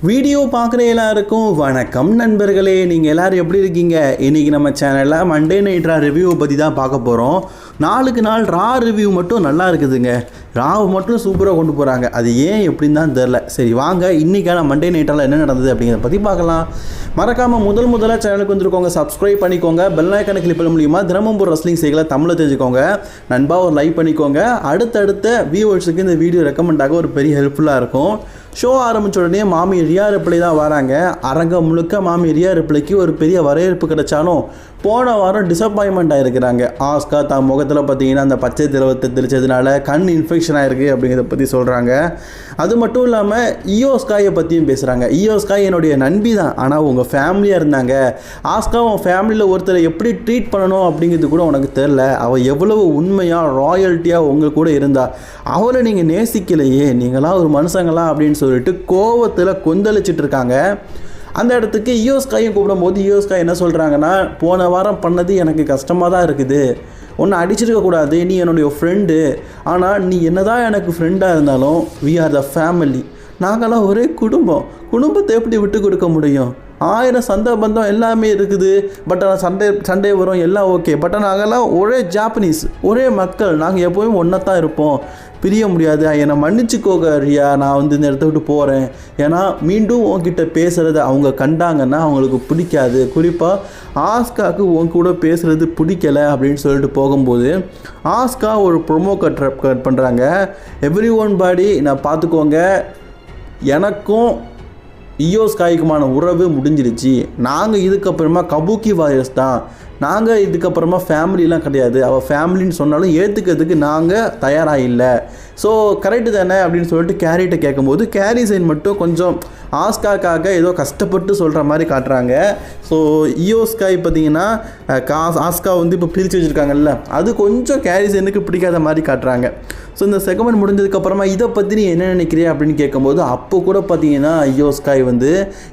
Video பார்க்குற எல்லாருக்கும் வணக்கம் நண்பர்களே. நீங்கள் எல்லோரும் எப்படி இருக்கீங்க? இன்றைக்கி நம்ம சேனலில் மண்டே நைட் ரா ரிவ்யூவை பற்றி தான் பார்க்க போகிறோம். நாளுக்கு நாள் ரா ரிவ்யூ மட்டும் நல்லா இருக்குதுங்க. ராவை மட்டும் சூப்பராக கொண்டு போகிறாங்க. அது ஏன் எப்படின்னு தான் தெரில. சரி வாங்க இன்றைக்கான மண்டே நைட்டால் என்ன நடந்தது அப்படிங்கிறத பற்றி பார்க்கலாம். மறக்காமல் முதலாக சேனலுக்கு வந்துருக்கோங்க, சப்ஸ்கிரைப் பண்ணிக்கோங்க. பெல் ஐக்கானை கிளிக் பண்ண மூலியமாக தினமும் ஒரு ரெஸ்லிங் செய்களை தமிழை தெரிஞ்சுக்கோங்க. நண்பா ஒரு லைக் பண்ணிக்கோங்க. அடுத்தடுத்த வியூவர்ஸுக்கு இந்த வீடியோ ரெக்கமெண்டாக ஒரு பெரிய ஹெல்ப்ஃபுல்லாக இருக்கும். ஷோ ஆரம்பித்த உடனே மாமி ரியா ரிப்ளை தான் வராங்க. அரங்கம் முழுக்க மாமி ரியா ரிப்ளைக்கு ஒரு பெரிய வரவேற்பு கிடைச்சாலும் போன வாரம் டிசப்பாயின்மெண்ட் ஆகிருக்கிறாங்க. ஆஸ்கா தான் முகத்தில் பார்த்தீங்கன்னா அந்த பச்சை திரவத்தை தெளித்ததுனால கண் இன்ஃபெக்ஷன் ஆகிருக்கு அப்படிங்கிறத பற்றி சொல்கிறாங்க. அது மட்டும் இல்லாமல் ஈயோ ஸ்காயை பற்றியும் பேசுகிறாங்க. ஈயோ ஸ்காய் என்னுடைய நண்பி தான், ஆனால் உங்கள் ஃபேமிலியாக இருந்தாங்க. ஆஸ்கா உன் ஃபேமிலியில் ஒருத்தரை எப்படி ட்ரீட் பண்ணணும் அப்படிங்கிறது கூட உனக்கு தெரில. அவள் எவ்வளவு உண்மையாக ராயல்ட்டியாக உங்கள் கூட இருந்தா, அவளை நீங்கள் நேசிக்கலையே, நீங்களாம் ஒரு மனுஷங்களா அப்படின்னு சொல்லிட்டு கோவத்தில் கொந்தளிச்சிட்டு இருக்காங்க. அந்த இடத்துக்கு ஈயோ ஸ்காயும் கூப்பிடும்போது ஈயோ ஸ்காய் என்ன சொல்கிறாங்கன்னா, போன வாரம் பண்ணது எனக்கு கஷ்டமாக தான் இருக்குது, ஒன்று அடிச்சிருக்கக்கூடாது, நீ என்னுடைய ஃப்ரெண்டு, ஆனால் நீ என்னதான் எனக்கு ஃப்ரெண்டாக இருந்தாலும் வி ஆர் த ஃபேமிலி, நாங்களாம் ஒரே குடும்பத்தை எப்படி விட்டு கொடுக்க முடியும்? 1000 சண்டை பந்தம் எல்லாமே இருக்குது, பட் ஆனால் சண்டே வரும், எல்லாம் ஓகே, பட் நாங்கள்லாம் ஒரே ஜாப்பனீஸ், ஒரே மக்கள், நாங்கள் எப்போவும் ஒன்றா தான் இருப்போம், பிரிய முடியாது, என்னை மன்னிச்சுக்கோங்க ரியா, நான் இந்த இடத்த விட்டு போகிறேன். ஏன்னா மீண்டும் உன்கிட்ட பேசுகிறத அவங்க கண்டாங்கன்னா அவங்களுக்கு பிடிக்காது. குறிப்பாக ஆஸ்காவுக்கு உன் கூட பேசுகிறது பிடிக்கலை அப்படின்னு சொல்லிட்டு போகும்போது ஆஸ்கா ஒரு ப்ரொமோ கட் பண்ணுறாங்க. எவ்ரி ஒன் பாடி நான் பார்த்துக்கோங்க, எனக்கும் ஈயோ ஸ்காய்க்குமான உறவு முடிஞ்சிருச்சு, நாங்கள் இதுக்கப்புறமா கபூக்கி வாரியர்ஸ் தான், நாங்கள் இதுக்கப்புறமா ஃபேமிலிலாம் கிடையாது, அவள் ஃபேமிலின்னு சொன்னாலும் ஏற்றுக்கிறதுக்கு நாங்கள் தயாராக இல்லை. ஸோ கரெக்டு தானே அப்படின்னு சொல்லிட்டு கேரிகிட்ட கேட்கும்போது கேரி சைன் மட்டும் கொஞ்சம் ஆஸ்காக்காக ஏதோ கஷ்டப்பட்டு சொல்கிற மாதிரி காட்டுறாங்க. ஸோ ஈயோ ஸ்காய் பார்த்தீங்கன்னா ஆஸ்கா வந்து இப்போ பிரித்து வச்சுருக்காங்கல்ல, அது கொஞ்சம் கேரி சைனுக்கு பிடிக்காத மாதிரி காட்டுறாங்க. ஸோ இந்த செகமெண்ட் முடிஞ்சதுக்கப்புறமா இதை பற்றி நீ என்ன நினைக்கிறியா அப்படின்னு கேட்கும்போது அப்போ கூட பார்த்தீங்கன்னா ஈயோ ஸ்காய் வந்து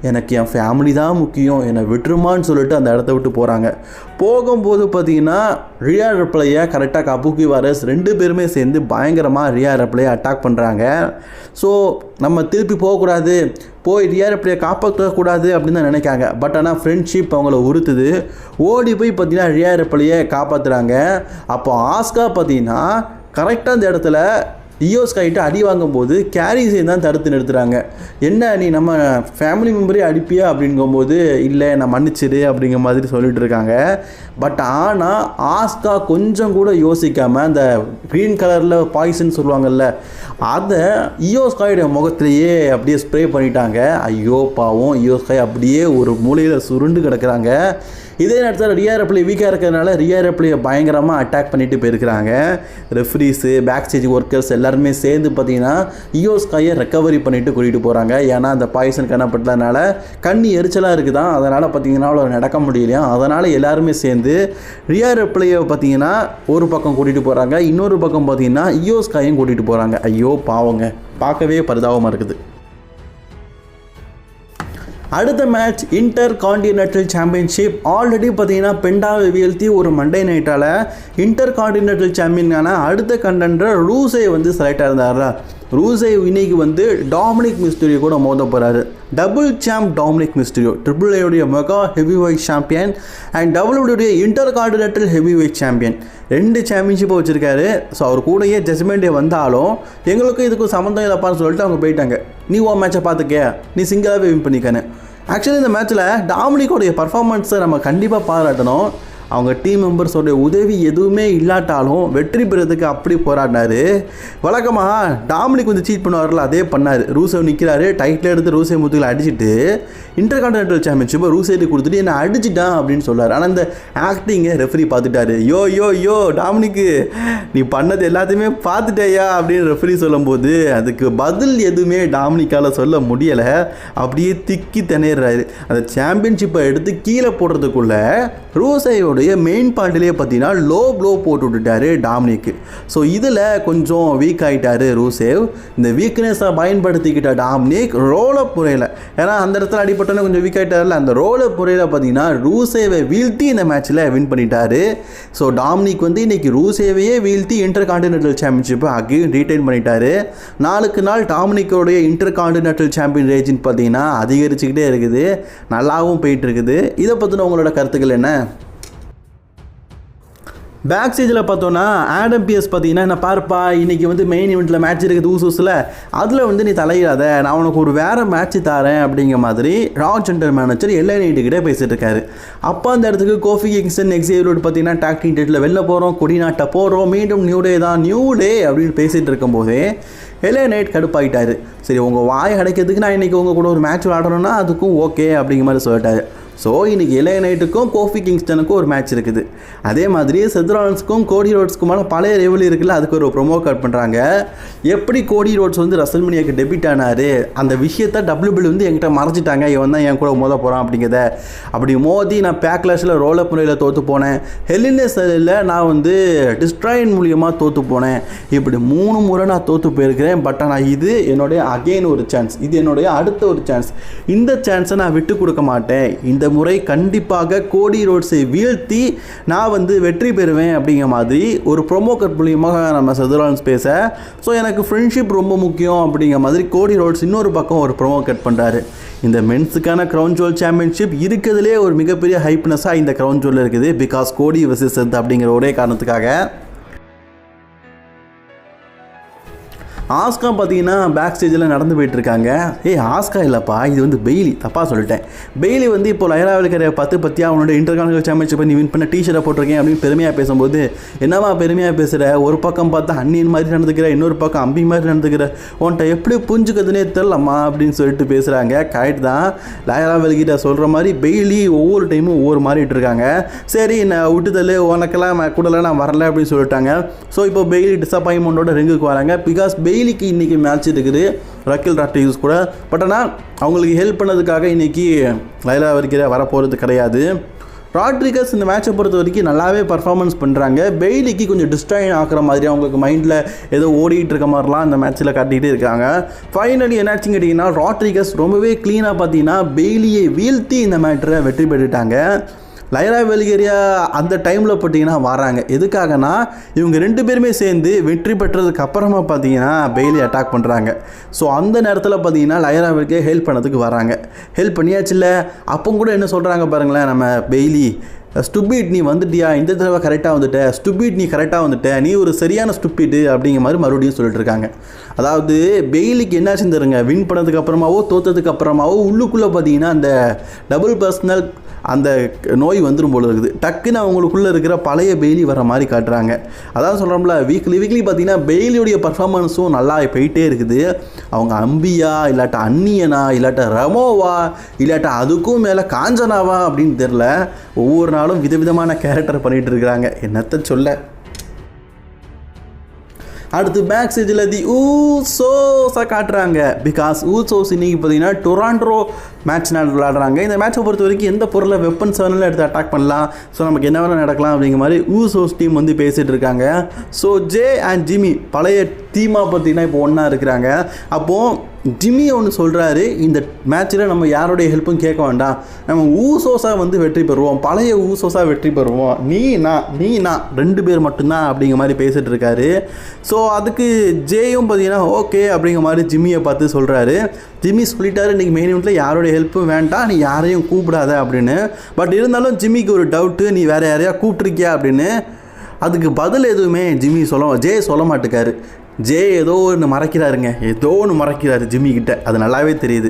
எனக்கு என் ஃபேமிலி தான் முக்கியம், என்னை விட்டுருமான்னு சொல்லிட்டு அந்த இடத்த விட்டு போகிறாங்க. போகும்போது பார்த்தீங்கன்னா ரியா ரிப்ளையை கரெக்டாக கபூக்கி வாரியர்ஸ் 2 பேருமே சேர்ந்து பயங்கரமாக ரியா ரிப்ளையை அட்டாக் பண்ணுறாங்க. ஸோ நம்ம திருப்பி போகக்கூடாது, போய் ரியா ரிப்ளையை காப்பாற்றக்கூடாது அப்படின்னு தான் நினைக்காங்க. பட் ஆனால் ஃப்ரெண்ட்ஷிப் அவங்கள உறுத்துது. ஓடி போய் பார்த்தீங்கன்னா ரியா ரிப்ளையை காப்பாற்றுறாங்க. அப்போ ஆஸ்கா பார்த்தீங்கன்னா கரெக்டாக அந்த இடத்துல ஈயோ ஸ்காய்கிட்ட அடி வாங்கும்போது கேரி சைன் தான் தடுத்து நிறுத்துகிறாங்க. என்ன நீ நம்ம ஃபேமிலி மெம்பரே அடிப்பியா அப்படிங்கும்போது இல்லை நான் மன்னிச்சிடு அப்படிங்கிற மாதிரி சொல்லிட்டு இருக்காங்க. பட் ஆனால் ஆஸ்கா கொஞ்சம் கூட யோசிக்காமல் அந்த க்ரீன் கலரில் பாய்சன் சொல்லுவாங்கள்ல, அதை ஈயோ ஸ்காயோடைய முகத்திலேயே அப்படியே ஸ்ப்ரே பண்ணிட்டாங்க. ஐயோ பாவம், ஈயோ ஸ்காய் அப்படியே ஒரு மூலையில் சுருண்டு கிடக்குறாங்க. இதே நேரத்தில் ரியா ரிப்ளை வீக்காக இருக்கிறதுனால ரியா ரிப்ளையை பயங்கரமாக அட்டாக் பண்ணிட்டு போயிருக்கிறாங்க. ரெஃப்ரீஸு, பேக் ஸ்டேஜ் ஒர்க்கர்ஸ் எல்லாருமே சேர்ந்து பார்த்தீங்கன்னா ஈயோ ஸ்காயை ரெக்கவரி பண்ணிவிட்டு கூட்டிகிட்டு போகிறாங்க. ஏன்னா அந்த பாய்சன் கண்ணப்பட்டதுனால கண்ணி எரிச்சலாக இருக்குதான், அதனால் பார்த்தீங்கன்னா அவ்வளோ நடக்க முடியலையா, அதனால் எல்லாருமே சேர்ந்து ரியா ரிப்ளையை பார்த்தீங்கன்னா ஒரு பக்கம் கூட்டிகிட்டு போகிறாங்க, இன்னொரு பக்கம் பார்த்தீங்கன்னா ஈயோ ஸ்காயும் கூட்டிகிட்டு போகிறாங்க. ஐயோ பாவங்க, பார்க்கவே பரிதாபமாக இருக்குது. அடுத்த match inter continental championship. Already பார்த்தீங்கன்னா பெண்டாவை வீழ்த்தி ஒரு மண்டே நைட்டால் இன்டர் கான்டினென்டல் சாம்பியனான அடுத்த கண்டெண்டர் ரூசே வந்து செலக்ட் ஆயிருந்தாரா. ரூசே இன்னைக்கு வந்து டாமினிக் மிஸ்டீரியோ கூட மோத போகிறாரு. Double champ Dominik Mysterio, triple ஏடைய mega heavyweight champion and டபிள்யூடைய intercontinental heavyweight champion, 2 சாம்பியன்ஷிப்பை வச்சுருக்காரு. ஸோ அவர் கூடயே ஜட்ஜ்மெண்ட்டே வந்தாலும் எங்களுக்கும் இதுக்கும் சம்மந்தம் இல்லைப்பான்னு சொல்லிட்டு அவங்க போயிட்டாங்க. நீ உன் மேட்சை பார்த்துக்க, நீ சிங்கிளாகவே வின் பண்ணிக்கன்னு. ஆக்சுவலி இந்த மேட்ச்சில் டாமினிக்கோடைய பர்ஃபார்மன்ஸை நம்ம கண்டிப்பாக பாராட்டணும். அவங்க டீம் மெம்பர்ஸோடைய உதவி எதுவுமே இல்லாட்டாலும் வெற்றி பெறதுக்கு அப்படி போராடினார். வழக்கமாக டாமினிக் வந்து சீட் பண்ணுவார்ல, அதே பண்ணார். ரூசேவ் நிற்கிறாரு, டைட்டில் எடுத்து ரூசே முத்துக்களை அடிச்சுட்டு இன்டர் கான்டினென்டல் சாம்பியன்ஷிப்பை ரூசேட்டு கொடுத்துட்டு என்னை அடிச்சிட்டான் அப்படின்னு சொல்லார். ஆனால் இந்த ஆக்டிங்கை ரெஃப்ரி பார்த்துட்டாரு. யோ டாமினிக்கு நீ பண்ணது எல்லாத்தையுமே பார்த்துட்டேயா அப்படின்னு ரெஃப்ரி சொல்லும்போது அதுக்கு பதில் எதுவுமே டாமினிக்கால் சொல்ல முடியலை. அப்படியே திக்கி திணறாரு. அந்த சாம்பியன்ஷிப்பை எடுத்து கீழே போடுறதுக்குள்ளே ரூசேயோட மேட்சோடைய மெயின் பாயிண்ட்லேயே பார்த்தீங்கன்னா லோ ப்ளோ போட்டு விட்டுட்டாரு டாமினிக். ஸோ இதில் கொஞ்சம் வீக் ஆகிட்டார் ரூசேவ். இந்த வீக்னஸை பயன்படுத்திக்கிட்ட டாமினிக் ரோலப் முறையில், ஏன்னா அந்த இடத்துல அடிப்பட்டோன்னே கொஞ்சம் வீக் ஆகிட்டார்ல, அந்த ரோலப் முறையில் பார்த்தீங்கன்னா ரூசேவை வீழ்த்தி இந்த மேட்ச்சில் வின் பண்ணிட்டாரு. ஸோ டாமினிக் வந்து இன்றைக்கி ரூசேவையே வீழ்த்தி இன்டர் கான்டினென்டல் சாம்பியன்ஷிப்பை அகைன் ரீட்டைன் பண்ணிட்டாரு. நாளுக்கு நாள் டாமினிக்கோடைய இன்டர் கான்டினென்டல் சாம்பியன் ரேஞ்சின்னு பார்த்தீங்கன்னா அதிகரிச்சுக்கிட்டே இருக்குது, நல்லாவும் போயிட்டு இருக்குது. இதை பற்றின உங்களோட கருத்துக்கள் என்ன? பேக் ஸ்டேஜில் பார்த்தோன்னா ஆடம் பியர்ஸ் பார்த்தீங்கன்னா என்ன பார்ப்பா, இன்றைக்கி வந்து மெயின் ஈவெண்ட்டில் மேட்ச் இருக்குது ஊசூஸில், அதில் வந்து நீ தலையிடாத, நான் உனக்கு ஒரு வேறு மேட்ச்சு தரேன் அப்படிங்கிற மாதிரி ரா ஜென்டல் மேனேஜர் LA Knight கிட்டே பேசிகிட்டு இருக்காரு. அப்போ அந்த இடத்துக்கு கோஃபி கிங்ஸ்டன் எக்ஸேவியர் பார்த்தீங்கன்னா டாக் டீம் டைட்டில் வெளில போகிறோம், கொடி நாட்டை போகிறோம், மீண்டும் நியூ டே தான் நியூ டே அப்படின்னு பேசிகிட்டு இருக்கும்போதே LA Knight கடுப்பாயிட்டார். சரி, உங்கள் வாய் அடைக்கிறதுக்கு நான் இன்றைக்கி உங்கள் கூட ஒரு மேட்ச் விளாடணும்னா அதுக்கும் ஓகே அப்படிங்கிற மாதிரி சொல்லிட்டாரு. ஸோ இன்றைக்கி LA Knightக்கும் கோஃபி கிங்ஸ்டனுக்கும் ஒரு மேட்ச் இருக்குது. அதே மாதிரி செத் ராலின்ஸ்க்கும் கோடி ரோட்ஸ்க்குமான பழைய ரெவலி இருக்குல்ல, அதுக்கு ஒரு ப்ரொமோ கட் பண்ணுறாங்க. எப்படி கோடி ரோட்ஸ் வந்து ரெசல்மேனியாக்கு டெபிட் ஆனார், அந்த விஷயத்தை WWE வந்து என்கிட்ட மறைச்சிட்டாங்க, இவன் தான் என் கூட மோத போகிறான் அப்படிங்கிறத. அப்படி மோதி நான் பேக்லாஷில் ரோலப் முறையில் தோற்று போனேன், ஹெல்லினஸில் நான் வந்து டிஸ்ட்ராயின் மூலியமாக தோற்று போனேன், இப்படி 3 முறை நான் தோற்று போயிருக்கிறேன். பட் ஆனால் இது என்னுடைய அகெயின் ஒரு சான்ஸ், இது என்னுடைய அடுத்த ஒரு சான்ஸ், இந்த சான்ஸை நான் விட்டு கொடுக்க மாட்டேன். இந்த முறை கண்டிப்பாக கோடி ரோட்ஸை வீழ்த்தி நான் வந்து வெற்றி பெறுவேன் அப்படிங்கிற மாதிரி ஒரு ப்ரோமோ கட் மூலியமாக நம்ம செத் ராலின்ஸ் பேச. ஸோ எனக்கு ஃப்ரெண்ட்ஷிப் ரொம்ப முக்கியம் அப்படிங்கிற மாதிரி கோடி ரோட்ஸ் இன்னொரு பக்கம் ஒரு ப்ரோமோ கட் பண்ணுறாரு. இந்த மென்ஸுக்கான க்ரௌன் ஜுவல் சாம்பியன்ஷிப் இருக்கிறதுலே ஒரு மிகப்பெரிய ஹைப்னஸாக இந்த க்ரௌன் ஜுவல் இருக்குது. பிகாஸ் கோடி வெர்சஸ் செத் அப்படிங்கிற ஒரே காரணத்துக்காக. ஆஸ்கா பார்த்தீங்கன்னா பேக் ஸ்டேஜில் நடந்து போயிட்டுருக்காங்க. ஆஸ்கா இல்லைப்பா, இது வந்து பெய்லி, தப்பாக சொல்லிட்டேன். பெய்லி வந்து இப்போ லைரா வெல்கரை பற்றியா அவனோட இன்டர் கான்டினென்டல் சாம்பியன்ஷிப்பை நீ வின் பண்ண டீஷர்ட்டை போட்டிருக்கேன் அப்படின்னு பெருமையாக பேசும்போது, என்னவா பெருமையாக பேசுகிற, ஒரு பக்கம் பார்த்தா அண்ணியின் மாதிரி நடந்துக்கிற, இன்னொரு பக்கம் அம்பி மாதிரி நடந்துக்கிற, உன்ட்ட எப்படி புரிஞ்சுக்கிறதுனே தெரிலம்மா அப்படின்னு சொல்லிட்டு பேசுகிறாங்க. கரெக்ட் தான், லைரா வெல்கரை சொல்கிற மாதிரி பெய்லி ஒவ்வொரு டைமும் ஒவ்வொரு மாதிரிட்டு இருக்காங்க. சரி, நான் விட்டுதல் உனக்கெல்லாம் கூடலாம் நான் வரல அப்படின்னு சொல்லிட்டாங்க. ஸோ இப்போ பெய்லி டிசப்பாயின்மெண்ட்டோட ரிங்குக்கு வராங்க. பிகாஸ் பெய்லிக்கு இன்றைக்கி மேட்ச் இருக்குது ரக்கில் ராட்ரிகஸ் கூட. பட் ஆனால் அவங்களுக்கு ஹெல்ப் பண்ணதுக்காக இன்றைக்கி லைரா வெல்கரை வரப்போகிறது கிடையாது. ராட்ரிகஸ் இந்த மேட்சை பொறுத்த வரைக்கும் நல்லாவே பர்ஃபார்மன்ஸ் பண்ணுறாங்க. பெய்லிக்கு கொஞ்சம் டிஸ்ட்ராயின் ஆகிற மாதிரி அவங்களுக்கு மைண்டில் ஏதோ ஓடிட்டு இருக்க மாதிரிலாம் இந்த மேட்ச்சில் காட்டிகிட்டே இருக்காங்க. ஃபைனலி என்னாச்சுன்னு கேட்டிங்கன்னா, ராட்ரிகஸ் ரொம்பவே க்ளீனாக பார்த்தீங்கன்னா பெய்லியை வீழ்த்தி இந்த மேட்டரை வெற்றி பெற்றுட்டாங்க. லைரா வெல்கரியா அந்த டைமில் பார்த்தீங்கன்னா வராங்க. எதுக்காகனா இவங்க 2 பேருமே சேர்ந்து வெற்றி பெற்றதுக்கு அப்புறமா பார்த்தீங்கன்னா பெய்லி அட்டாக் பண்ணுறாங்க. ஸோ அந்த நேரத்தில் பார்த்தீங்கன்னா லைரா வெல்கரியா ஹெல்ப் பண்ணதுக்கு வராங்க. ஹெல்ப் பண்ணியாச்சு இல்லை, அப்போ கூட என்ன சொல்கிறாங்க பாருங்களேன் நம்ம பெய்லி, ஸ்டூபிட் நீ வந்துட்டியா, இந்த தடவை கரெக்டாக வந்துட்ட, ஸ்டூபிட் நீ கரெக்டாக வந்துட்ட, நீ ஒரு சரியான ஸ்டூபிட் அப்படிங்கிற மாதிரி மறுபடியும் சொல்லிட்டு இருக்காங்க. அதாவது பெய்லிக்கு என்ன செஞ்சுருங்க, வின் பண்ணதுக்கு அப்புறமாவோ தோற்றதுக்கு அப்புறமாவோ உள்ளுக்குள்ளே பார்த்தீங்கன்னா அந்த டபுள் பர்சனல் அந்த நோய் வந்துடும் போல இருக்குது. டக்குன்னு அவங்களுக்குள்ளே இருக்கிற பழைய பெய்லி வர மாதிரி காட்டுறாங்க. அதான் சொல்கிறோம்ல, வீக்லி பார்த்தீங்கன்னா பெய்லியுடைய பர்ஃபார்மன்ஸும் நல்லா போயிட்டே இருக்குது. அவங்க அம்பியா இல்லாட்டா அன்னியனா இல்லாட்டா ரமோவா இல்லாட்டா அதுக்கும் மேலே காஞ்சனாவா அப்படின்னு தெரில, ஒவ்வொரு நாளும் விதவிதமான கேரக்டர் பண்ணிகிட்டு இருக்கிறாங்க. என்னத்தை சொல்ல. அடுத்து பேக் ஸ்டேஜில் தி ஊசோஸை காட்டுறாங்க. பிகாஸ் ஊசோஸ் இன்றைக்கி பார்த்தீங்கன்னா டொராண்டோ மேட்ச் விளாடுறாங்க. இந்த மேட்சை பொறுத்த வரைக்கும் எந்த பொருளை வெப்பன்ஸ் வேணாலும் எடுத்து அட்டாக் பண்ணலாம், ஸோ நமக்கு என்ன வேணால் நடக்கலாம் அப்படிங்கிற மாதிரி ஊசோஸ் டீம் வந்து பேசிகிட்டு இருக்காங்க. ஸோ ஜே அண்ட் ஜிம்மி பழைய டீமாக பார்த்தீங்கன்னா இப்போ ஒன்றா இருக்கிறாங்க. அப்போது ஜிம்மி ஒன்று சொல்கிறாரு, இந்த மேட்ச்சில் நம்ம யாருடைய ஹெல்ப்பும் கேட்க வேண்டாம், நம்ம ஊசோஸாக வந்து வெற்றி பெறுவோம், பழைய ஊசோஸாக வெற்றி பெறுவோம், நீ நான் 2 பேர் மட்டும்தான் அப்படிங்கிற மாதிரி பேசிகிட்டு இருக்காரு. ஸோ அதுக்கு ஜேயும் பார்த்தீங்கன்னா ஓகே அப்படிங்கிற மாதிரி ஜிம்மியை பார்த்து சொல்கிறாரு. ஜிம்மி சொல்லிட்டாரு, இன்றைக்கி மெயின் ஈவெண்ட்டில் யாரோடைய ஹெல்ப்பும் வேண்டாம், நீ யாரையும் கூப்பிடாத அப்படின்னு. பட் இருந்தாலும் ஜிம்மிக்கு ஒரு டவுட்டு, நீ வேறு யாரையா கூப்பிட்ருக்கியா அப்படின்னு. அதுக்கு பதில் எதுவுமே ஜே சொல்ல மாட்டேக்காரு. ஜே ஏதோ ஒன்று மறைக்கிறாரு ஜிம்மி கிட்ட, அது நல்லாவே தெரியுது.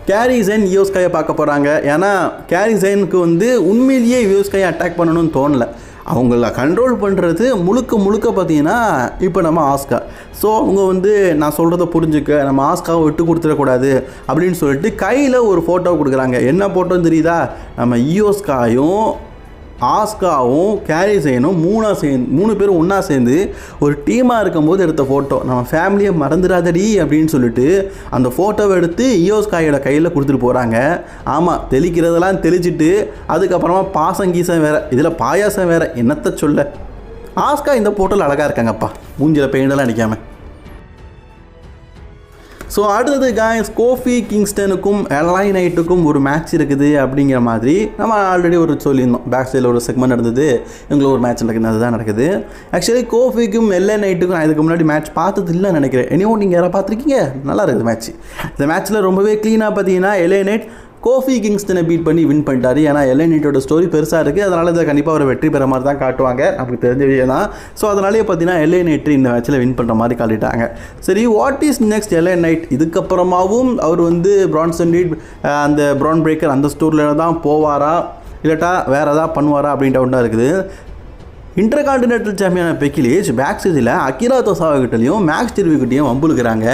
கேரி ஜெயின் இயோ ஸ்கையை பார்க்க போகிறாங்க. ஏன்னா கேரி ஜெயினுக்கு வந்து உண்மையிலேயே இயோ ஸ்கையை அட்டாக் பண்ணணும்னு தோணலை. அவங்கள கண்ட்ரோல் பண்ணுறது முழுக்க பார்த்தீங்கன்னா இப்போ நம்ம ஆஸ்கா. ஸோ அவங்க வந்து நான் சொல்கிறத புரிஞ்சுக்க, நம்ம ஆஸ்காவை விட்டு கொடுத்துடக்கூடாது அப்படின்னு சொல்லிட்டு கையில் ஒரு ஃபோட்டோ கொடுக்குறாங்க. என்ன ஃபோட்டோன்னு தெரியுதா, நம்ம இயோஸ்காயும் ஆஸ்காவும் கேரி சேனும் மூணு பேரும் ஒன்றா சேர்ந்து ஒரு டீமாக இருக்கும்போது எடுத்த ஃபோட்டோ. நம்ம ஃபேமிலியை மறந்துடாதடி அப்படின்னு சொல்லிட்டு அந்த ஃபோட்டோவை எடுத்து இயோ ஸ்காயோட கையில் கொடுத்துட்டு போகிறாங்க. ஆமாம், தெளிக்கிறதெல்லாம் தெளிச்சிட்டு அதுக்கப்புறமா பாசம் கீசம் வேறு, இதில் பாயாசம் வேறு, என்னத்தை சொல்ல. ஆஸ்கா இந்த ஃபோட்டோவில் அழகாக இருக்காங்கப்பா, மூஞ்சில் பெயிண்டெல்லாம் அடிக்காமல். ஸோ அடுத்தது காய்ஸ், கோஃபி கிங்ஸ்டனுக்கும் LA நைட்டுக்கும் ஒரு மேட்ச் இருக்குது அப்படிங்கிற மாதிரி நம்ம ஆல்ரெடி ஒரு சொல்லியிருந்தோம். பேக் சைடில் ஒரு செக்மெண்ட் நடந்தது, எங்களுக்கு ஒரு மேட்ச் நடக்குது, அதுதான் நடக்குது. ஆக்சுவலி கோஃபிக்கும் LA நைட்டுக்கும் நான் இதுக்கு முன்னாடி மேட்ச் பார்த்தது இல்லைன்னு நினைக்கிறேன். இனியும் நீங்கள் யாராவது பார்த்துருக்கீங்க? நல்லா இருக்குது மேட்ச். இந்த மேட்ச்சில் ரொம்பவே க்ளீனாக பார்த்தீங்கன்னா LA நைட் கோஃபி கிங்ஸ்டனை பீட் பண்ணி வின் பண்ணிட்டாரு. ஏன்னா LA நைட்டோட ஸ்டோரி பெருசாக இருக்குது, அதனால் இதை கண்டிப்பாக ஒரு வெற்றி பெற மாதிரி தான் காட்டுவாங்க, நமக்கு தெரிஞ்ச விஷயம் தான். ஸோ அதனாலே பார்த்தீங்கன்னா LA நைட் இந்த மேட்ச்சில் வின் பண்ணுற மாதிரி காட்டிட்டாங்க. சரி, what is next LA night? இதுக்கப்புறமாவும் அவர் வந்து பிரான்சன் ரீட் அந்த ப்ரான் பிரேக்கர் அந்த ஸ்டோரியில் தான் போவாரா, இல்லாட்டா வேறு எதாவது பண்ணுவாரா அப்படின்ட்டு ஒன்றா இருக்குது. இன்டர் கான்டினென்டல் சாம்பியனான பெக்கி லிஞ்ச் பேக் ஸ்டேஜில் அகிரா தொசாவா கிட்டேயும் மேக்ஸ் டிர்விக்கிட்டையும் வம்புலுக்கிறாங்க.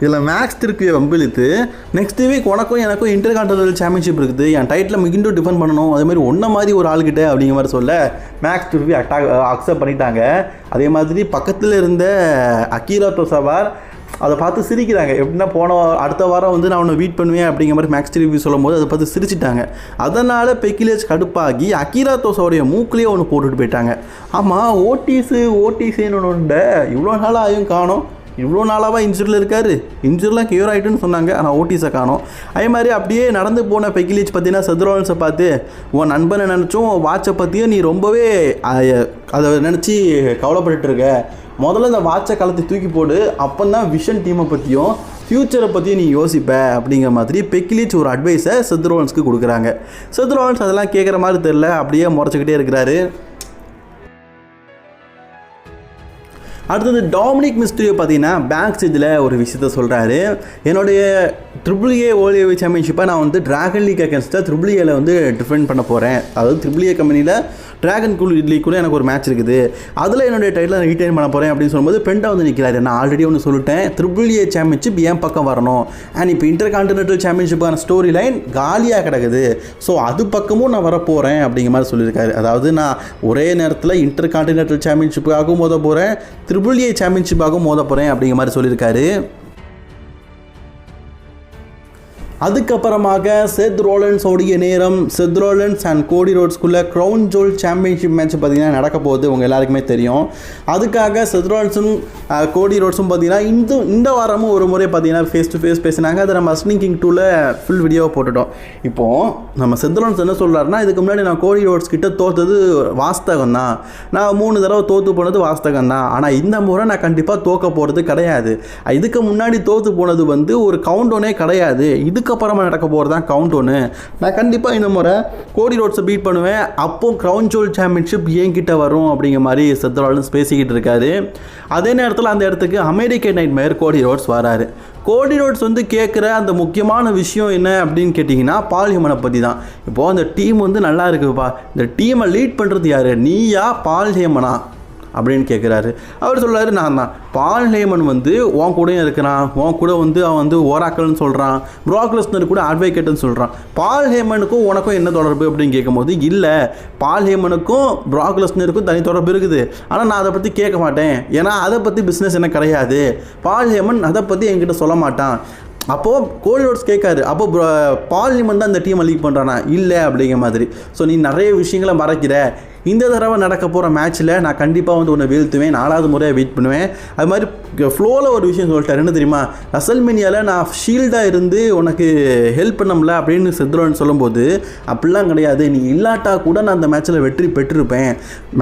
இதில் மேக்ஸ் திருப்பியை வம்பிழுத்து நெக்ஸ்ட் வீக் உனக்கும் எனக்கும் இன்டர் கான்டினென்டல் சாம்பியன்ஷிப் இருக்குது, என் டைட்டில் மிகிண்டும் டிஃபெண்ட் பண்ணணும், அதே மாதிரி ஒன்றை மாதிரி ஒரு ஆள்கிட்ட அப்படிங்கிற மாதிரி சொல்ல மேக்ஸ் திருப்பி அக்செப்ட் பண்ணிட்டாங்க. அதே மாதிரி பக்கத்தில் இருந்த அகிரா தொசாவா அதை பார்த்து சிரிக்கிறாங்க. எப்படின்னா அடுத்த வாரம் வந்து நான் உன்னை வீட் பண்ணுவேன் அப்படிங்கிற மாதிரி மேக்ஸ் திருப்பி சொல்லும் போது அதை பார்த்து சிரிச்சிட்டாங்க. அதனால் பெக்கி லிஞ்ச் கடுப்பாகி அகிரா தொசாவோடைய மூக்கிலேயே ஒன்று போட்டுட்டு போயிட்டாங்க. ஆமாம், ஓடிசின்னு ஒன்று இவ்வளோ நாளாக ஆயும் காணோம், இவ்வளோ நாளாக இன்ஜூரியில் இருக்கார், இன்ஜூரிலாம் கியூர் ஆகிட்டுன்னு சொன்னாங்க, ஆனால் ஓட்டிஸை காணோம். அதே மாதிரி அப்படியே நடந்து போன பெக்கி லிஞ்ச் பார்த்தீங்கன்னா செத்ரோலன்ஸை பார்த்து உன் நண்பனை நினச்சும் வாட்சை பற்றியும் நீ ரொம்பவே அதை நினச்சி கவலைப்பட்டுருக்க, முதல்ல இந்த வாட்சை கலத்தி தூக்கி போடு, அப்போ தான் விஷன் டீமை பற்றியும் ஃப்யூச்சரை பற்றியும் நீ யோசிப்ப அப்படிங்கிற மாதிரி பெக்கி லிஞ்ச் ஒரு அட்வைஸை செத்ரோலன்ஸ்க்கு கொடுக்குறாங்க. செத்ரோலன்ஸ் அதெல்லாம் கேட்குற மாதிரி தெரில, அப்படியே முறைச்சிக்கிட்டே இருக்கிறாரு. அடுத்தது டாமினிக் மிஸ்டரியோ பார்த்தீங்கன்னா பேக் ஸ்டேஜில் ஒரு விஷயத்த சொல்கிறாரு. என்னுடைய AAA வேர்ல்ட் ஹெவி சாம்பியன்ஷிப்பை நான் வந்து டிராகன் லீக் அகேன்ஸ்டாக AAAல வந்து டிஃபெண்ட் பண்ண போகிறேன். அதாவது AAA கம்பெனியில் டிராகன் லீக் கூட எனக்கு ஒரு மேட்ச் இருக்குது, அதில் என்னுடைய டைட்டில் ரீட்டைன் பண்ண போகிறேன் அப்படின்னு சொல்லும்போது பெண்டா வந்து நிற்கிறாரு. நான் ஆல்ரெடி ஒன்று சொல்லிட்டேன், AAA சாம்பியன்ஷிப் என் பக்கம் வரணும், அண்ட் இப்போ இன்டர் கான்டினென்டல் சாம்பியன்ஷிப்பான ஸ்டோரி லைன் காலியாக கிடக்குது, ஸோ அது பக்கமும் நான் வரப்போகிறேன் அப்படிங்கிற மாதிரி சொல்லியிருக்காரு. அதாவது நான் ஒரே நேரத்தில் இன்டர் கான்டினென்டல் சாம்பியன்ஷிப்புக்காகவும் மோத போகிறேன், AAA சாம்பியன்ஷிப்பாகவும் மோத போகிறேன் அப்படிங்கிற மாதிரி சொல்லியிருக்காரு. அதுக்கப்புறமாக செத் ரோலன்ஸோடைய நேரம், செத் ரோலன்ஸ் அண்ட் கோடி ரோட்ஸ்குள்ளே க்ரௌன் ஜுவல் சாம்பியன்ஷிப் மேட்ச் பார்த்திங்கன்னா நடக்க போகுது, உங்கள் எல்லாருக்குமே தெரியும். அதுக்காக செத் ரோலன்ஸும் கோடி ரோட்ஸும் பார்த்திங்கன்னா இந்த வாரமும் ஒரு முறை பார்த்திங்கன்னா ஃபேஸ் டு ஃபேஸ் பேசினாங்க. அதை நம்ம ஸ்னிங் கிங் 2ல் ஃபுல் வீடியோவை போட்டுட்டோம். இப்போது நம்ம செத் ரோலன்ஸ் என்ன சொல்கிறாருன்னா, இதுக்கு முன்னாடி நான் கோடி ரோட்ஸ் கிட்ட தோற்றது வாஸ்தகம் தான், நான் 3 தடவை தோற்று போனது வாஸ்தகம் தான், ஆனால் இந்த முறை நான் கண்டிப்பாக தோற்க போகிறது கிடையாது. இதுக்கு முன்னாடி தோற்று போனது வந்து ஒரு கவுண்டோனே கிடையாது, இதுக்கப்புறமா நடக்க போகிறது தான் கவுண்ட் ஒன்று. நான் கண்டிப்பாக இந்த முறை கோடி ரோட்ஸை பீட் பண்ணுவேன், அப்போ க்ரௌன் ஜுவல் சாம்பியன்ஷிப் என்கிட்ட வரும் அப்படிங்கிற மாதிரி செத் ரோலன்ஸ் பேசிக்கிட்டு இருக்காரு. அதே நேரத்தில் அந்த இடத்துக்கு அமெரிக்கன் நைட்மேர் கோடி ரோட்ஸ் வராரு. கோடி ரோட்ஸ் வந்து கேட்குற அந்த முக்கியமான விஷயம் என்ன அப்படின்னு கேட்டிங்கன்னா பால் ஹேமனை பற்றி தான். இப்போது அந்த டீம் வந்து நல்லா இருக்குப்பா, இந்த டீமை லீட் பண்ணுறது யார், நீயா பால் ஹேமனா அப்படின்னு கேட்குறாரு. அவர் சொல்கிறாரு, நான் தான். பால் ஹேமன் வந்து உன் கூடயும் இருக்கிறான், உன் கூட வந்து அவன் வந்து ஓராக்கல்னு சொல்கிறான், ப்ராக் லெஸ்னர் கூட அட்வொகேட்னு சொல்கிறான், பால் ஹேமனுக்கும் உனக்கும் என்ன தொடர்பு அப்படின்னு கேட்கும்போது, இல்லை பால் ஹேமனுக்கும் ப்ராக் லெஸ்னருக்கும் தனி தொடர்பு இருக்குது, ஆனால் நான் அதை பற்றி கேட்க மாட்டேன், ஏன்னா அதை பற்றி பிஸ்னஸ் எனக்கு கிடையாது, பால் ஹேமன் அதை பற்றி என்கிட்ட சொல்ல மாட்டான். அப்போது கோடி ரோட்ஸ் கேட்காரு, அப்போது பால் ஹேமன் தான் இந்த டீமை லீக் பண்ணுறானா, இல்லை அப்படிங்கிற மாதிரி. ஸோ நீ நிறைய விஷயங்களை மறைக்கிற, இந்த தடவை நடக்க போகிற மேட்ச்சில் நான் கண்டிப்பாக வந்து உன்னை வீழ்த்துவேன், 4வது முறையாக வெயிட் பண்ணுவேன். அது மாதிரி ஃப்ளோவில் ஒரு விஷயம் சொல்லிட்டார், என்ன தெரியுமா, ரசல்மேனியாவில் நான் ஷீல்டாக இருந்து உனக்கு ஹெல்ப் பண்ணல அப்படின்னு செத்ரோலன்ஸ் சொல்லும்போது, அப்படிலாம் கிடையாது, நீ இல்லாட்டா கூட நான் அந்த மேட்ச்சில் வெற்றி பெற்றிருப்பேன்,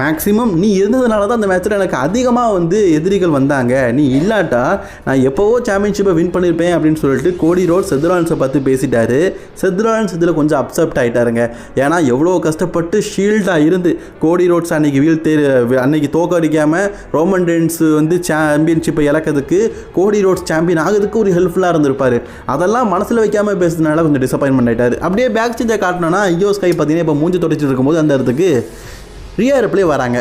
மேக்ஸிமம் நீ இருந்ததுனால தான் அந்த மேட்ச்சில் எனக்கு அதிகமாக வந்து எதிரிகள் வந்தாங்க, நீ இல்லாட்டா நான் எப்போவோ சாம்பியன்ஷிப்பை வின் பண்ணியிருப்பேன் அப்படின்னு சொல்லிட்டு கோடி ரோட்ஸ் செத்ரோலன்ஸை பார்த்து பேசிட்டாரு. செத்ரோலன்ஸ் இதில் கொஞ்சம் அப்செப்ட் ஆகிட்டாருங்க. ஏன்னா எவ்வளோ கஷ்டப்பட்டு ஷீல்டாக இருந்து கோடி ரோட்ஸ் அன்னைக்கு தோக்கடிக்காமல் ரோமன் ரெயின்ஸ் வந்து சாம்பியன்ஷிப்பை இழக்கிறதுக்கு கோடி ரோட்ஸ் சாம்பியன் ஆகிறதுக்கு ஒரு ஹெல்ப்ஃபுல்லாக இருந்திருப்பார். அதெல்லாம் மனசில் வைக்காமல் பேசுறதுனால கொஞ்சம் டிசப்பாயின்மெண்ட் ஆகிட்டார். அப்படியே பேக் ஸ்டேஜை காட்டினோன்னா இயோ ஸ்கை பார்த்தீங்கன்னா இப்போ மூஞ்சி தொடச்சிட்டு இருக்கும்போது அந்த இடத்துக்கு ரியா ரிப்ளே வராங்க.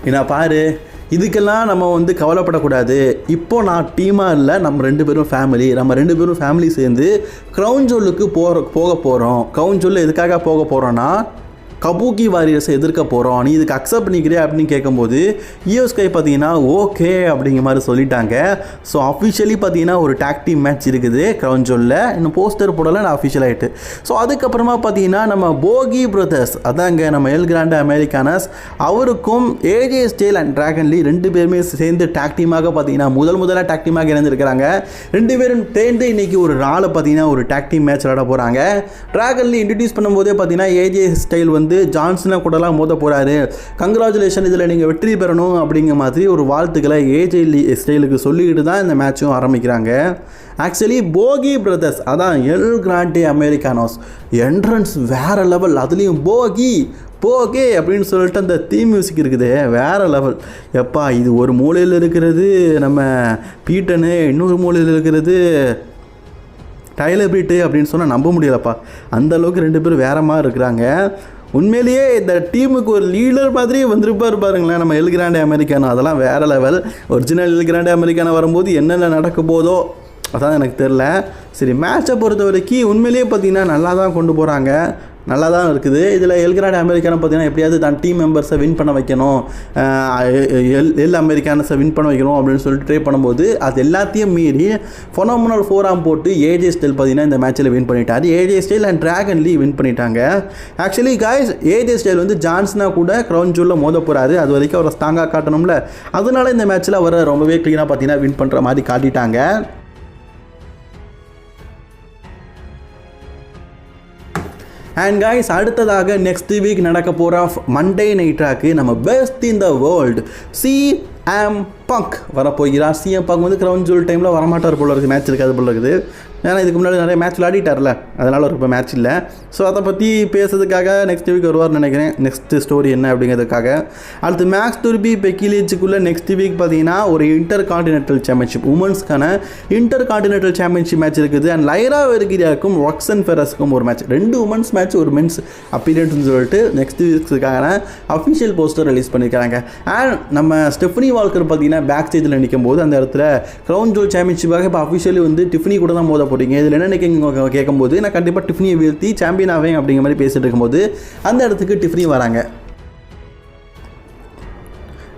என்ன பாரு, இதுக்கெல்லாம் நம்ம வந்து கவலைப்படக்கூடாது. இப்போது நான் டீமாக இல்லை, நம்ம 2 பேரும் ஃபேமிலி. நம்ம 2 பேரும் ஃபேமிலி சேர்ந்து க்ரௌன் ஜுவலுக்கு போக போகிறோம். க்ரௌன் ஜுவல் எதுக்காக போக போகிறோன்னா கபூக்கி வாரியர்ஸை எதிர்க்க போகிறோம், நீ இதுக்கு அக்செப்ட் பண்ணிக்கிறியா அப்படின்னு கேட்கும்போது ஈயோ ஸ்கை பார்த்தீங்கன்னா ஓகே அப்படிங்கிற மாதிரி சொல்லிட்டாங்க. ஸோ அஃபிஷியலி பார்த்தீங்கன்னா ஒரு டாக் டீம் மேட்ச் இருக்குது க்ரௌன் ஜுவலில். இன்னும் போஸ்டர் போடலை, நான் அஃபிஷியல் ஆகிட்டு. ஸோ அதுக்கப்புறமா பார்த்தீங்கன்னா நம்ம போகி பிரதர்ஸ், அதாங்க நம்ம எல் கிராண்டே அமெரிக்கானஸ், அவருக்கும் ஏஜே ஸ்டைல் அண்ட் டிராகன் லீ 2 பேருமே சேர்ந்து டாக் டீமாக பார்த்தீங்கன்னா முதலாக டாக் டீமாக இணைந்திருக்கிறாங்க. 2 பேரும் சேர்ந்து இன்றைக்கி ஒரு நாளை பார்த்தீங்கன்னா ஒரு டாக் டீம் மேட்ச் விளாட போகிறாங்க. டிராகன் லீ இன்ட்ரடியூஸ் பண்ணும்போதே பார்த்தீங்கன்னா ஏஜே ஸ்டைல் வந்து ஜான்சனை கூடலாம் மோத போகிறாரு, கங்க்ராச்சுலேஷன் இதில் நீங்கள் வெற்றி பெறணும் அப்படிங்கிற மாதிரி ஒரு வாழ்த்துக்களை ஏஜே ஸ்டைலுக்கு சொல்லிக்கிட்டு தான் இந்த மேட்சும் ஆரம்பிக்கிறாங்க. ஆக்சுவலி போகி பிரதர்ஸ், அதான் எல் கிராண்டே அமெரிக்கானோஸ் என்ட்ரன்ஸ் வேறு லெவல். அதுலேயும் போகே அப்படின்னு சொல்லிட்டு அந்த தீம் மியூசிக் இருக்குது வேறு லெவல். எப்பா இது ஒரு மூலையில் இருக்கிறது நம்ம பீட்டனு, இன்னொரு மூலையில் இருக்கிறது டைலர் பீட்டு அப்படின்னு சொன்னால் நம்ப முடியலப்பா. அந்தளவுக்கு 2 பேரும் வேற மாதிரி இருக்கிறாங்க. உண்மையிலேயே இந்த டீமுக்கு ஒரு லீடர் மாதிரி வந்திருப்பார் பாருங்களேன் நம்ம எல் கிராண்டே அமெரிக்கானோ. அதெல்லாம் வேறு level. Original L Grande Americano வரும்போது என்னென்ன நடக்க போதோ அதான் எனக்கு தெரில. சரி, மேட்சை பொறுத்த வரைக்கும் உண்மையிலேயே பார்த்தீங்கன்னா நல்லா தான் கொண்டு போகிறாங்க, நல்லா தான் இருக்குது. இதில் எல் கிராண்டே அமெரிக்கானோ பார்த்தீங்கன்னா எப்படியாவது தான் டீம் மெம்பர்ஸை வின் பண்ண வைக்கணும், எல் அமெரிக்கானஸை வின் பண்ண வைக்கணும் அப்படின்னு சொல்லிட்டு ட்ரை பண்ணும்போது அது எல்லாத்தையும் மீறி ஃபெனோமெனல் 4 போட்டு ஏஜே ஸ்டைல் பார்த்தீங்கன்னா இந்த மேட்ச்சில் வின் பண்ணிட்டார். AJ Styles and Dragon Lee win பண்ணிட்டாங்க. ஆக்சுவலி காய்ஸ், ஏஜே ஸ்டைல் வந்து ஜான்சனா கூட க்ரௌன் ஜுவலில் மோத போகிறாரு. அது வரைக்கும் அவரை ஸ்ட்ராங்காக காட்டணும்ல, அதனால இந்த மேட்ச்சில் அவரை ரொம்பவே க்ளீனாக பார்த்தீங்கன்னா வின் பண்ணுற மாதிரி காட்டிட்டாங்க. அண்ட் கைஸ், அடுத்ததாக நெக்ஸ்ட் வீக் நடக்க போகிற மண்டே நைட் ராக்கு நம்ம best in the world CM Punk வரப்போகிறார். CM Punk வந்து க்ரௌன் ஜுவல் டைமில் வரமாட்டார் போல இருக்குது, மேட்ச் இருக்காது போல இருக்குது. ஏன்னா இதுக்கு முன்னாடி நிறைய மேட்ச் விளையாடிட்டார்ல, அதனால் ஒரு இப்போ மேட்ச் இல்லை. ஸோ அதை பற்றி பேசுறதுக்காக நெக்ஸ்ட் வீக் வருவார்னு நினைக்கிறேன். நெக்ஸ்ட் ஸ்டோரி என்ன அப்படிங்கிறதுக்காக. அடுத்து மேக்ஸ் துர்பி பெக்கிலேஜுக்குள்ளே நெக்ஸ்ட் வீக் பார்த்தீங்கன்னா ஒரு இன்டர் கான்டினென்டல் சாம்பியன்ஷிப், உமன்ஸ்க்கான இன்டர் கான்டினென்டல் சாம்பியன்ஷிப் மேட்ச் இருக்குது. அண்ட் லைரா வெர்கிரியாவுக்கும் ராக்சன் ஃபெரஸுக்கும் ஒரு மேட்ச், 2 உமன்ஸ் மேட்ச் ஒரு மென்ஸ் அப்பீரியன்ஸ்னு சொல்லிட்டு நெக்ஸ்ட் வீக்ஸுக்கான அஃபிஷியல் போஸ்டர் ரிலீஸ் பண்ணியிருக்காங்க. அண்ட் நம்ம ஸ்டெஃபனி வால்கர் பார்த்தீங்கன்னா பேக் ஸ்டேஜில் நிற்கும் போது அந்த இடத்துல க்ரௌன் ஜுவல் சாம்பியன்ஷிப்பாக இப்போ அஃபிஷியலி வந்து டிஃபனி கூட தான் மோத போகிறீங்க. இதில் என்ன கேட்கும்போது நான் கண்டிப்பாக டிஃபனியை வீழ்த்தி சாம்பியன் ஆவேன் அப்படிங்கிற மாதிரி பேசிட்டு இருக்கும்போது அந்த இடத்துக்கு டிஃபனி வராங்க.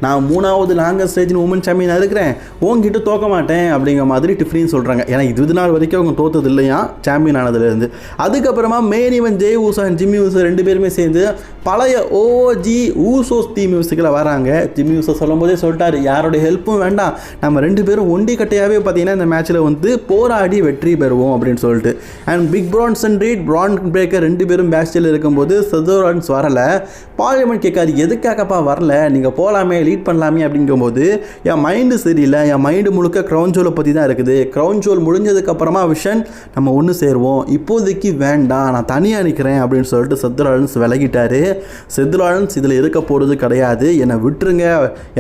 நான் 3வது லாங்கஸ்ட் ஸ்டேஜின் உமன் சாம்பியனாக இருக்கிறேன், உங்ககிட்ட தோக்க மாட்டேன் அப்படிங்கிற மாதிரி டிஃப்ரின்னு சொல்கிறாங்க. ஏன்னா 20 நாள் வரைக்கும் அவங்க தோற்றது இல்லையா சாம்பியன் ஆனதுலேருந்து. அதுக்கப்புறமா main even J Uso and Jimmy Uso 2 பேருமே சேர்ந்து பழைய ஓஜி ஊசோஸ் தீம் மியூசிக்கில் வராங்க. ஜிம்மி ஊசோ சொல்லும் போதே சொல்லிட்டாரு, யாரோடைய ஹெல்ப்பும் வேண்டாம், நம்ம 2 பேரும் ஒண்டி கட்டையாகவே பார்த்தீங்கன்னா இந்த மேட்ச்சில் வந்து போராடி வெற்றி பெறுவோம் அப்படின்னு சொல்லிட்டு. And big Bronson Reed, Bron Breakker 2 பேரும் பேக் ஸ்டேஜில் இருக்கும்போது செதோரன்ஸ் வரலை. பார்லிமெண்ட் கேட்காரு, எதுக்காகப்பா வரல, நீங்கள் போகலாமே லீட் பண்ணலாமே அப்படிங்கும்போது என் மைண்டு சரியில்லை, என் மைண்டு முழுக்க க்ரௌன் ஜுவலை பற்றி தான் இருக்குது, க்ரௌன் ஜுவல் முடிஞ்சதுக்கப்புறமா விஷன் நம்ம ஒன்று சேருவோம், இப்போதைக்கு வேண்டாம், நான் தனியாக நிற்கிறேன் அப்படின்னு சொல்லிட்டு செத்ராலன்ஸ் விலகிட்டாரு. செத்ராலன்ஸ் இதில் இருக்க போகிறது கிடையாது, என்னை விட்டுருங்க,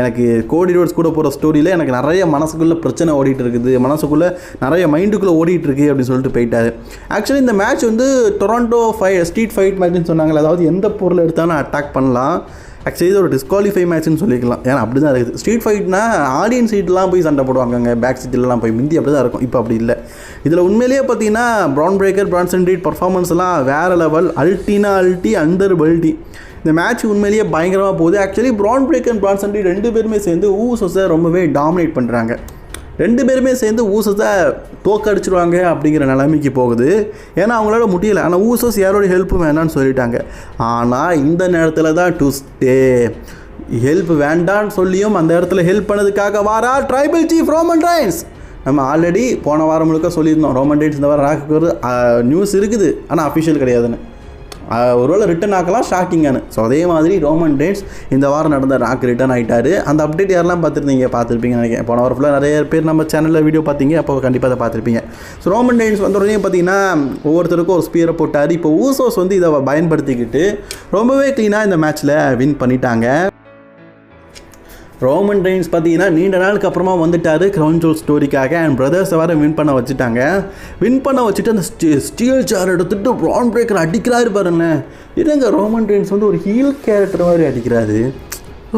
எனக்கு கோடி ரோட்ஸ் கூட போகிற ஸ்டோரியில் எனக்கு நிறைய மனசுக்குள்ளே பிரச்சனை ஓடிட்டு இருக்குது, மனசுக்குள்ளே நிறைய மைண்டுக்குள்ளே ஓடிட்டு இருக்கு அப்படின்னு சொல்லிட்டு போயிட்டாரு. ஆக்சுவலி இந்த மேட்ச் வந்து டொராண்டோ ஸ்ட்ரீட் ஃபைட் மேட்ச்னு சொன்னாங்க. அதாவது எந்த பொருளை எடுத்தாலும் அட்டாக் பண்ணலாம். ஆக்சுவலி இது ஒரு டிஸ்குவாலிஃபை மேட்ச்னு சொல்லிக்கலாம். ஏன்னா அப்படி தான் இருக்குது. ஸ்ட்ரீட் ஃபைட்னா ஆடியன்ஸ் சீட்லாம் போய் சண்டை போடுவாங்க, பேக் சீட்லாம் போய், முந்தி அப்படி தான் இருக்கும், இப்போ அப்படி இல்லை. இதில் உண்மையிலேயே பார்த்தீங்கன்னா பிரான் பிரேக்கர், பிரான்சன் ரீட் பர்ஃபார்மன்ஸ்லாம் வேறு லெவல், அல்ட்டி அண்டர் பெல்ட்டி. இந்த மேட்ச் உண்மையிலேயே பயங்கரமாக போகுது. ஆக்சுவலி பிரான் பிரேக்கர், பிரான்சன் ரீட் 2 பேருமே சேர்ந்து ஊசோஸை ரொம்பவே டாமினேட் பண்ணுறாங்க. 2 பேருமே சேர்ந்து ஊசோஸை தோக்கடிச்சிருவாங்க அப்படிங்கிற நிலைமைக்கு போகுது. ஏன்னா அவங்களால முடியலை. ஆனால் ஊசோஸ் யாரோட ஹெல்ப்பும் வேண்டான்னு சொல்லிட்டாங்க. ஆனால் இந்த நேரத்தில் தான் ட்விஸ்டே, ஹெல்ப் வேண்டான்னு சொல்லியும் அந்த இடத்துல ஹெல்ப் பண்ணதுக்காக வாரா ட்ரைபல் சீஃப் ரோமன் ரெயின்ஸ். நம்ம ஆல்ரெடி போன வாரம் முழுக்க சொல்லியிருந்தோம் ரோமன் ரெயின்ஸ் இந்த வாரம் ராக்கு வருது, நியூஸ் இருக்குது, ஆனால் அஃபிஷியல் கிடையாதுன்னு. ஒருவேளை ரிட்டன் ஆக்கலாம் ஷாக்கிங்கானு. ஸோ அதே மாதிரி ரோமன் ரெயின்ஸ் இந்த வாரம் நடந்த ராக் ரிட்டன் ஆகிட்டார். அந்த அப்டேட் யாரெல்லாம் பார்த்துருப்பீங்க நினைக்கிறேன். போன வாரம் ஃபுல்லாக நிறைய பேர் நம்ம சேனலில் வீடியோ பார்த்தீங்க, அப்போ கண்டிப்பாக அதை பார்த்துருப்பீங்க. ஸோ ரோமன் ரெயின்ஸ் வந்த உடனே பார்த்தீங்கன்னா ஒவ்வொருத்தருக்கும் ஒரு ஸ்பியரை போட்டார். இப்போ ஊசோஸ் வந்து இதை பயன்படுத்திக்கிட்டு ரொம்பவே க்ளீனாக இந்த மேட்ச்சில் வின் பண்ணிட்டாங்க. ரோமன் ரெயின்ஸ் பார்த்தீங்கன்னா நீண்ட நாளுக்கு அப்புறமா வந்துட்டார் க்ரௌன் ஜுவல் ஸ்டோரிக்காக. அண்ட் பிரதர்ஸை வர வின் பண்ண வச்சுட்டாங்க. வின் பண்ண வச்சுட்டு அந்த ஸ்டீல் சேர் எடுத்துகிட்டு பிரான் பிரேக்கர் அடிக்கிறாரு பாருங்களேன். இல்லைங்க, ரோமன் ரெயின்ஸ் வந்து ஒரு ஹீல் கேரக்டர் மாதிரி அடிக்கிறாரு.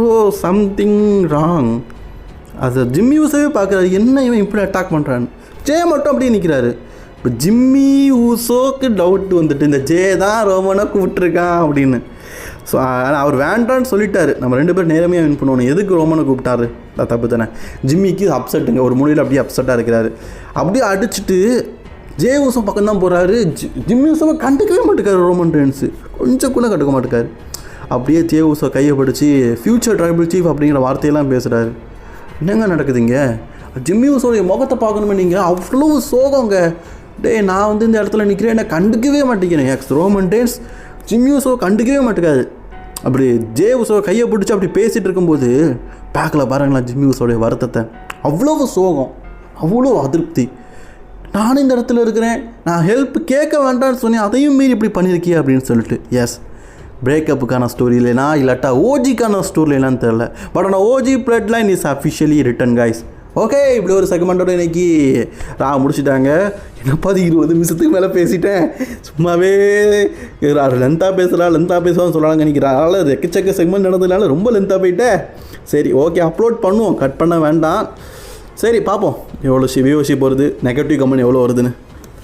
ஓ சம்திங் ராங். அது ஜிம்மி ஊசோவே பார்க்குறாரு, என்ன இவன் இப்படி அட்டாக் பண்ணுறான்னு. ஜே மட்டும் அப்படியே நிற்கிறாரு. இப்போ ஜிம்மி ஊசோக்கு டவுட் வந்துட்டு இந்த ஜே தான் ரோமனை கூப்பிட்ருக்கான் அப்படின்னு. ஸோ அவர் வேண்டான்னு சொல்லிட்டாரு, நம்ம 2 பேரும் நேரமையாக வின் பண்ணுவோம், எதுக்கு ரோமனை கூப்பிட்டாரு, தப்பு தானே. ஜிம்மிக்கு அப்செட்டுங்க, ஒரு மூலையில் அப்படியே அப்செட்டாக இருக்கிறாரு. அப்படியே அடிச்சுட்டு ஜே ஊசோ பக்கம் தான் போகிறாரு. ஜிம்மி ஊசோவை கண்டுக்கவே மாட்டேக்காரு ரோமன் ரெயின்ஸு, கொஞ்சம் கூட கண்டுக்க மாட்டேக்காரு. அப்படியே ஜே ஊசோ கையை பிடிச்சி ஃப்யூச்சர் ட்ரைபிள் சீஃப் அப்படிங்கிற வார்த்தையெல்லாம் பேசுகிறாரு. என்னங்க நடக்குதுங்க? ஜிம்மி ஊசோடைய முகத்தை பார்க்கணுமே நீங்கள், அவ்வளோ சோகங்க. நான் வந்து இந்த இடத்துல நிற்கிறேன், என்னை கண்டுக்கவே மாட்டேங்கிறேன். ரோமன் ரெயின்ஸ் ஜிம்மி ஊசோவை கண்டுக்கவே மாட்டேக்காது. அப்படி ஜே ஊசோவை கையை பிடிச்சி அப்படி பேசிகிட்டு இருக்கும்போது பேக்கில் பாருங்களா ஜிம்மி ஊசோடைய வருத்தத்தை. அவ்வளோ சோகம், அவ்வளோ அதிருப்தி. நானும் இந்த இடத்துல இருக்கிறேன், நான் ஹெல்ப் கேட்க வேண்டாம்னு சொன்னேன், அதையும் மீறி இப்படி பண்ணியிருக்கிய அப்படின்னு சொல்லிட்டு. எஸ், பிரேக்கப்புக்கான ஸ்டோரி இல்லைனா இல்லாட்டா ஓஜிக்கான ஸ்டோரி இல்லைன்னு தெரில, பட் ஆனால் OG bloodline is officially return guys. Okay, இப்படி ஒரு செக்மெண்ட்டோட இன்றைக்கி முடிச்சுட்டாங்க. என்னப்பா 20 நிமிஷத்துக்கு மேலே பேசிட்டேன், சும்மாவே லென்த்தாக பேசுவான்னு சொல்கிறாங்க நினைக்கிறேன். அதனால் எக்கச்சக்க செக்மெண்ட் நடந்ததுனால ரொம்ப லென்த்தாக போயிட்டேன். சரி ஓகே, அப்லோட் பண்ணுவோம், கட் பண்ண வேண்டாம். சரி பார்ப்போம் எவ்வளோ வியூவர்ஷிப் வருது, நெகட்டிவ் கமெண்ட் எவ்வளோ வருதுன்னு.